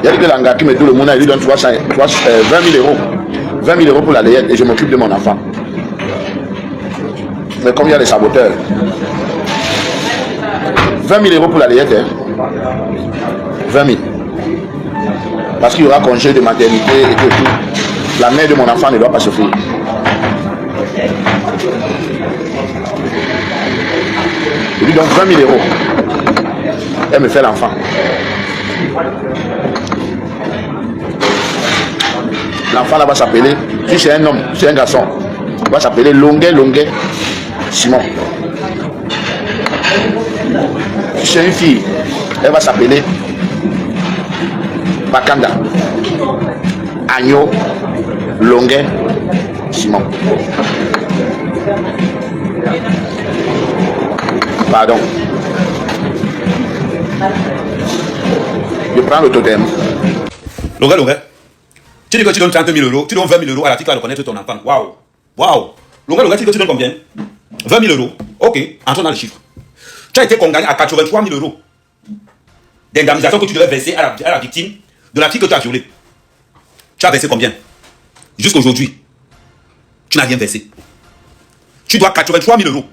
Il y a que l'anga qui me dit le monde, il lui donne 20 000 euros. 20 000 euros pour la layette et je m'occupe de mon enfant. Mais comme il y a les saboteurs, 20 000 euros pour la layette, hein? 20 000. Parce qu'il y aura congé de maternité et tout. La mère de mon enfant ne doit pas souffrir. Je lui donne 20 000 euros. Elle me fait l'enfant. L'enfant là va s'appeler, si c'est un homme, c'est un garçon, va s'appeler Longuet Simon. Si c'est une fille, elle va s'appeler Bakanda Agno Longuet Simon. Pardon. Je prends le totem. Longuet. Tu dis que tu donnes 30 000 euros, tu donnes 20 000 euros à la fille qui va reconnaître ton enfant. Waouh. Longuet, tu dis que tu donnes combien? 20 000 euros. Ok, entrons dans les chiffres. Tu as été condamné à 83 000 euros d'indemnisation que tu devais verser à la victime de la fille que tu as violée. Tu as versé combien? Jusqu'aujourd'hui, tu n'as rien versé. Tu dois 83 000 euros.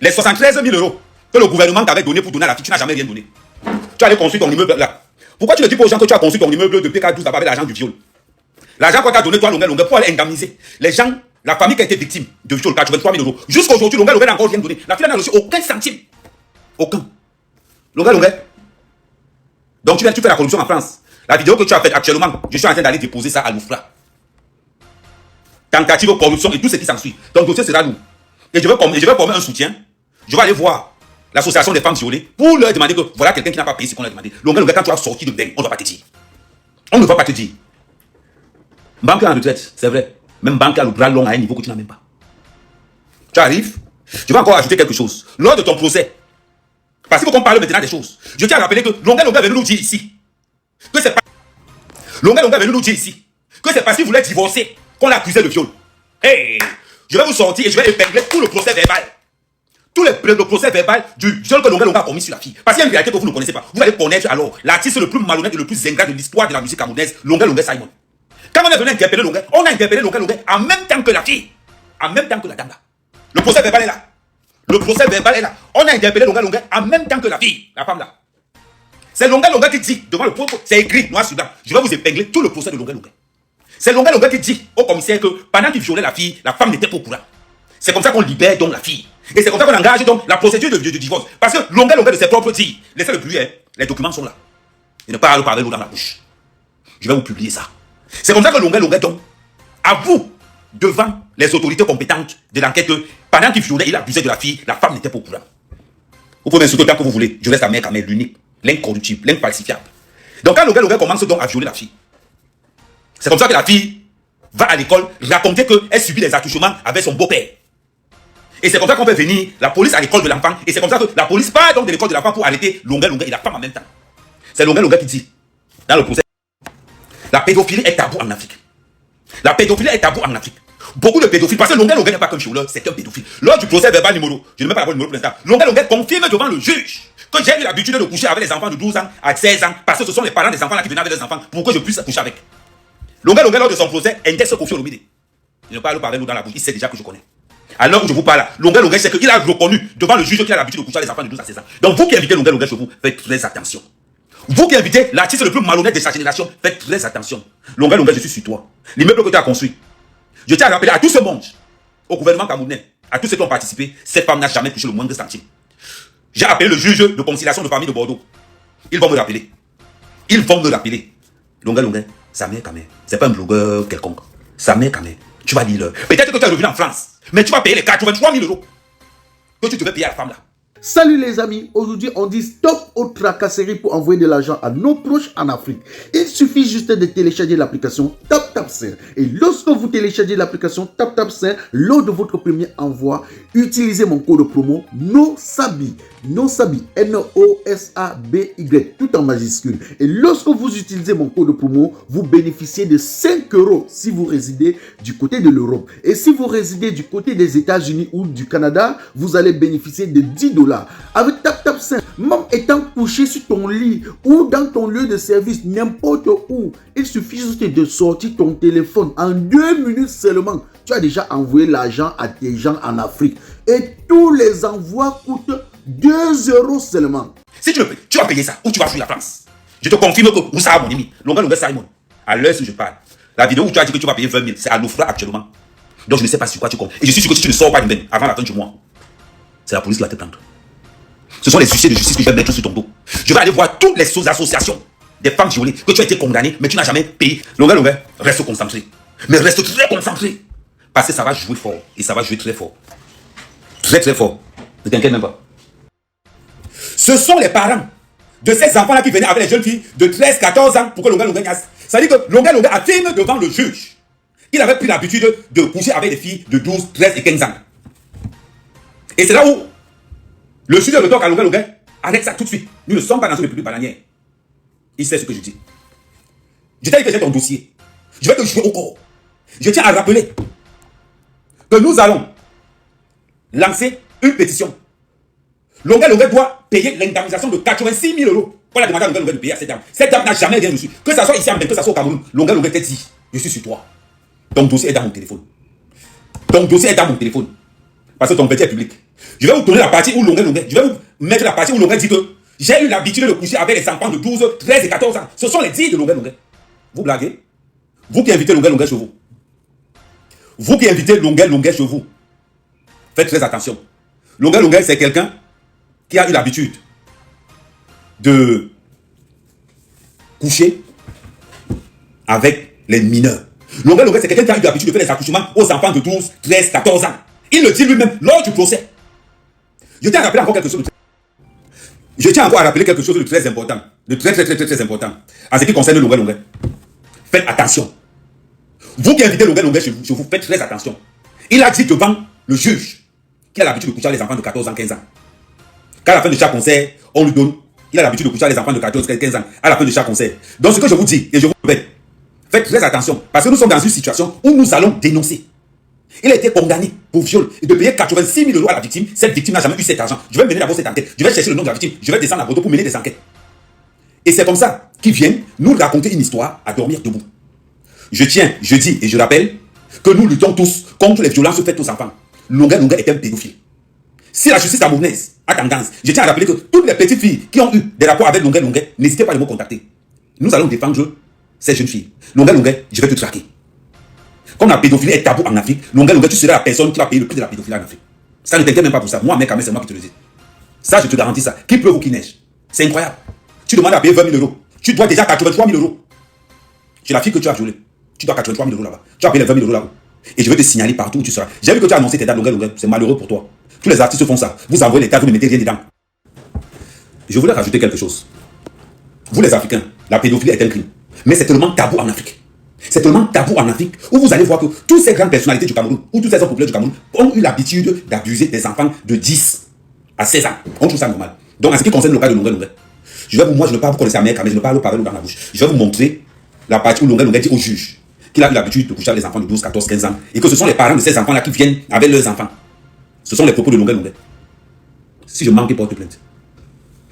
Les 73 000 euros que le gouvernement t'avait donné pour donner à la fille, tu n'as jamais rien donné. Tu allais construire ton immeuble là. Pourquoi tu ne dis pas aux gens que tu as construit ton immeuble de PK12 avec l'argent du viol? L'argent qu'on t'a donné, toi, Longuet, pour aller indemniser les gens, la famille qui a été victime de viol, 83 000 euros. Jusqu'à aujourd'hui, Longuet n'a encore rien donné. La fille n'a reçu aucun centime. Aucun. Longuet. Donc tu fais la corruption en France. La vidéo que tu as faite actuellement, je suis en train d'aller déposer ça à l'OFPRA. Tentative de corruption et tout ce qui s'ensuit. Ton dossier sera lourd. Et je vais former un soutien. Je vais aller voir l'association des femmes violées pour leur demander que voilà quelqu'un qui n'a pas payé ce qu'on a demandé. Longuet, quand tu as sorti de bain, on ne va pas te dire. On ne va pas te dire. Banque en retraite, c'est vrai. Même banque a le bras long à un niveau que tu n'as même pas. Tu arrives, je vais encore ajouter quelque chose. Lors de ton procès, parce qu'il faut qu'on parle maintenant des choses, je tiens à rappeler que Longuet est venu nous dire ici que c'est pas. Longuet est venu nous dire ici que c'est parce qu'il voulait divorcer qu'on l'accusait de viol. Hey, je vais vous sortir et je vais épingler tout le procès verbal. Tout le procès verbal du viol que Longuet a commis sur la fille. Parce qu'il y a une réalité que vous ne connaissez pas. Vous allez connaître alors l'artiste le plus malhonnête et le plus ingrat de l'histoire de la musique camerounaise, Longuet Simon. Quand on est venu interpeller Longuet, on a interpellé Longuet en même temps que la fille. En même temps que la dame là. Le procès verbal est là. Le procès verbal est là. On a interpellé Longuet en même temps que la fille, la femme là. C'est Longuet qui dit devant le procès, c'est écrit noir sur blanc. Je vais vous épingler tout le procès de Longuet. C'est Longuet qui dit au commissaire que pendant qu'il violait la fille, la femme n'était pas au courant. C'est comme ça qu'on libère donc la fille. Et c'est comme ça qu'on engage donc la procédure de divorce. Parce que Longuet de ses propres dires, laissez le bruit, hein, les documents sont là. Il ne parle pas avec l'eau dans la bouche. Je vais vous publier ça. C'est comme ça que Longuet donc avoue devant les autorités compétentes de l'enquête que pendant qu'il violait, il abusait de la fille, la femme n'était pas au courant. Vous pouvez m'insulter autant que vous voulez. Je reste la mère Kamel, l'unique, l'incorruptible, l'infalsifiable. Donc quand Longuet commence donc à violer la fille, c'est comme ça que la fille va à l'école raconter qu'elle subit des attouchements avec son beau-père. Et c'est comme ça qu'on fait venir la police à l'école de l'enfant. Et c'est comme ça que la police part donc de l'école de l'enfant pour arrêter Longuet et la femme en même temps. C'est Longuet qui dit dans le procès. La pédophilie est tabou en Afrique. La pédophilie est tabou en Afrique. Beaucoup de pédophiles, parce que Longuet n'est pas comme violeur, c'est un pédophile. Lors du procès verbal numéro, je ne mets pas la numéro pour l'instant, Longuet confirme devant le juge que j'ai eu l'habitude de coucher avec les enfants de 12 ans à 16 ans, parce que ce sont les parents des enfants là qui venaient avec les enfants pour que je puisse coucher avec. Longuet, lors de son procès, indexe Kofi Olomide. Il ne parle pas avec nous dans la bouche, il sait déjà que je connais. Alors que je vous parle là, Longuet, c'est qu'il a reconnu devant le juge qu'il a l'habitude de coucher avec les enfants de 12 à 16 ans. Donc vous qui invitez Longuet chez vous, faites très attention. Vous qui invitez l'artiste le plus malhonnête de sa génération, faites très attention. Longuet, je suis sur toi. L'immeuble que tu as construit. Je tiens à rappeler à tout ce monde, au gouvernement camerounais, à tous ceux qui ont participé, cette femme n'a jamais touché le moindre centime. J'ai appelé le juge de conciliation de famille de Bordeaux. Ils vont me rappeler. Longuet, sa mère quand même. C'est pas un blogueur quelconque. Sa mère quand même. Tu vas lire. Peut-être que tu es revenu en France, mais tu vas payer les 83 000 euros que tu devais payer à la femme là. Salut les amis, aujourd'hui on dit stop aux tracasseries pour envoyer de l'argent à nos proches en Afrique. Il suffit juste de télécharger l'application TapTap TapTapSend. Et lorsque vous téléchargez l'application TapTapSend, lors de votre premier envoi, utilisez mon code promo NOSABI. NOSABI, N-O-S-A-B-Y, tout en majuscule. Et lorsque vous utilisez mon code promo, vous bénéficiez de 5 € si vous résidez du côté de l'Europe. Et si vous résidez du côté des États-Unis ou du Canada, vous allez bénéficier de 10 $. Avec TapTapSend, même étant couché sur ton lit ou dans ton lieu de service, n'importe où, il suffit juste de sortir ton téléphone. En 2 minutes seulement, tu as déjà envoyé l'argent à tes gens en Afrique. Et tous les envois coûtent 2 € seulement. Si tu le payes, tu vas payer ça ou tu vas fuir la France. Je te confirme que Moussa, mon ami, Longa Simon, à l'heure où je parle, la vidéo où tu as dit que tu vas payer 20 000, c'est à l'offre actuellement. Donc je ne sais pas sur quoi tu comptes. Et je suis sûr que si tu ne sors pas une veine avant la fin du mois, c'est la police qui va te prendre. Ce sont les huissiers de justice que je vais mettre sur ton dos. Je vais aller voir toutes les associations des femmes violées que tu as été condamné, mais tu n'as jamais payé. Longa, reste concentré. Mais reste très concentré. Parce que ça va jouer fort. Et ça va jouer très fort. Très très fort. Ne t'inquiète même pas. Ce sont les parents de ces enfants-là qui venaient avec les jeunes filles de 13, 14 ans pour que Longa gasse. Ça veut dire que Longa affirme devant le juge qu'il avait pris l'habitude de coucher avec des filles de 12, 13 et 15 ans. Et c'est là où le juge me toque à Longa, arrête ça tout de suite. Nous ne sommes pas dans une république bananière. Il sait ce que je dis. Je t'ai dit que j'ai ton dossier. Je vais te jouer au corps. Je tiens à rappeler que nous allons lancer une pétition. Longa doit payer l'indemnisation de 86 000 €. On a demandé à Longa de payer à cette dame. Cette dame n'a jamais rien reçu. Que ça soit ici en Bénin, que ça soit au Cameroun, Longa t'a dit, je suis sur toi. Ton dossier est dans mon téléphone. Ton dossier est dans mon téléphone. Parce que ton petit est public. Je vais vous donner la partie où Longa, je vais vous mettre la partie où Longa dit que j'ai eu l'habitude de coucher avec les enfants de 12, 13 et 14 ans. Ce sont les dires de Longa. Vous blaguez? Vous qui invitez Longa chez vous. Vous qui invitez Longa chez vous. Faites très attention. Longa, c'est quelqu'un qui a eu l'habitude de coucher avec les mineurs. Longa, c'est quelqu'un qui a eu l'habitude de faire des accouchements aux enfants de 12, 13, 14 ans. Il le dit lui-même lors du procès. Je tiens à rappeler encore quelque chose de très important. De très important. En ce qui concerne Longa. Faites attention. Vous qui invitez Longa chez vous, faites très attention. Il a dit devant le juge qu'il a l'habitude de coucher avec les enfants de 14 ans, 15 ans. Qu'à la fin de chaque concert, on lui donne. Il a l'habitude de coucher avec les enfants de 14, 15 ans. À la fin de chaque concert. Donc ce que je vous dis, et je vous répète, faites très attention. Parce que nous sommes dans une situation où nous allons dénoncer. Il a été condamné pour viol et de payer 86 000 € à la victime. Cette victime n'a jamais eu cet argent. Je vais mener d'abord cette enquête. Je vais chercher le nom de la victime. Je vais descendre à Bordeaux pour mener des enquêtes. Et c'est comme ça qu'ils viennent nous raconter une histoire à dormir debout. Je dis et je rappelle que nous luttons tous contre les violences faites aux enfants. Longa est un pédophile. Si la justice camerounaise a tendance, je tiens à rappeler que toutes les petites filles qui ont eu des rapports avec Longa, n'hésitez pas à me contacter. Nous allons défendre ces jeunes filles. Longa, je vais te traquer. Comme la pédophilie est tabou en Afrique, Longa, tu seras la personne qui va payer le prix de la pédophilie en Afrique. Ça ne t'inquiète même pas pour ça. Moi, mec, c'est moi qui te le dis. Ça, je te garantis ça. Qu'il pleuve ou qu'il neige. C'est incroyable. Tu demandes à payer 20 000 €. Tu dois déjà 83 000 €. C'est la fille que tu as violée. Tu dois 83 000 € là-bas. Tu vas payer les 20 000 € là-bas. Et je vais te signaler partout où tu seras. J'ai vu que tu as annoncé tes dates, Longa. C'est malheureux pour toi. Tous les artistes font ça. Vous envoyez les dates, vous ne mettez rien dedans. Je voulais rajouter quelque chose. Vous les Africains, la pédophilie est un crime. Mais c'est tellement tabou en Afrique. C'est tellement tabou en Afrique où vous allez voir que toutes ces grandes personnalités du Cameroun ou tous ces hommes populaires du Cameroun ont eu l'habitude d'abuser des enfants de 10 à 16 ans. On trouve ça normal. Donc en ce qui concerne le cas de Longa, moi je ne parle pas connaître sa mère, mais je ne parle pas avec l'eau dans la bouche. Je vais vous montrer la partie où Longa dit au juge qu'il a eu l'habitude de coucher avec les enfants de 12, 14, 15 ans et que ce sont les parents de ces enfants-là qui viennent avec leurs enfants. Ce sont les propos de Longa. Si je manque, il porte plainte.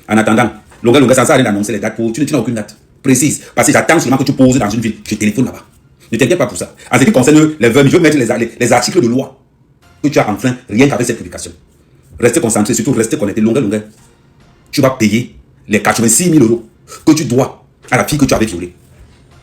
En attendant, Longa, ça sert à rien d'annoncer les dates pour. Tu n'as aucune date précise. Parce que j'attends seulement que tu poses dans une ville. Je téléphone là-bas. Ne t'inquiète pas pour ça. En ce qui concerne les vermis, je vais mettre les articles de loi que tu as enfreint rien qu'avec cette publication. Restez concentré, surtout restez connecté. Longa. Tu vas payer les 86 000 € que tu dois à la fille que tu avais violée.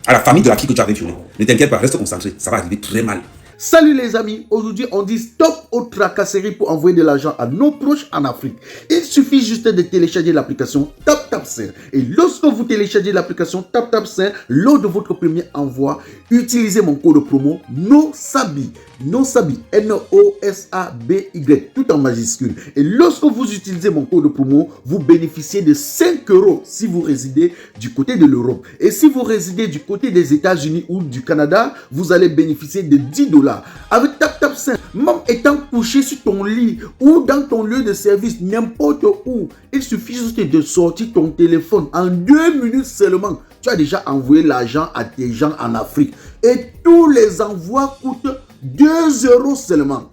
À la famille de la fille que tu avais violée. Ne t'inquiète pas, reste concentré. Ça va arriver très mal. Salut les amis, aujourd'hui on dit stop aux tracasseries pour envoyer de l'argent à nos proches en Afrique. Il suffit juste de télécharger l'application TapTapSend. Et lorsque vous téléchargez l'application TapTapSend, lors de votre premier envoi, utilisez mon code promo NOSABI. NOSABI, N-O-S-A-B-Y, tout en majuscule. Et lorsque vous utilisez mon code promo, vous bénéficiez de 5 € si vous résidez du côté de l'Europe. Et si vous résidez du côté des États-Unis ou du Canada, vous allez bénéficier de 10 $. Avec TapTapSend, même étant couché sur ton lit ou dans ton lieu de service, n'importe où, il suffit juste de sortir ton téléphone. En 2 minutes seulement, tu as déjà envoyé l'argent à tes gens en Afrique. Et tous les envois coûtent 2 € seulement.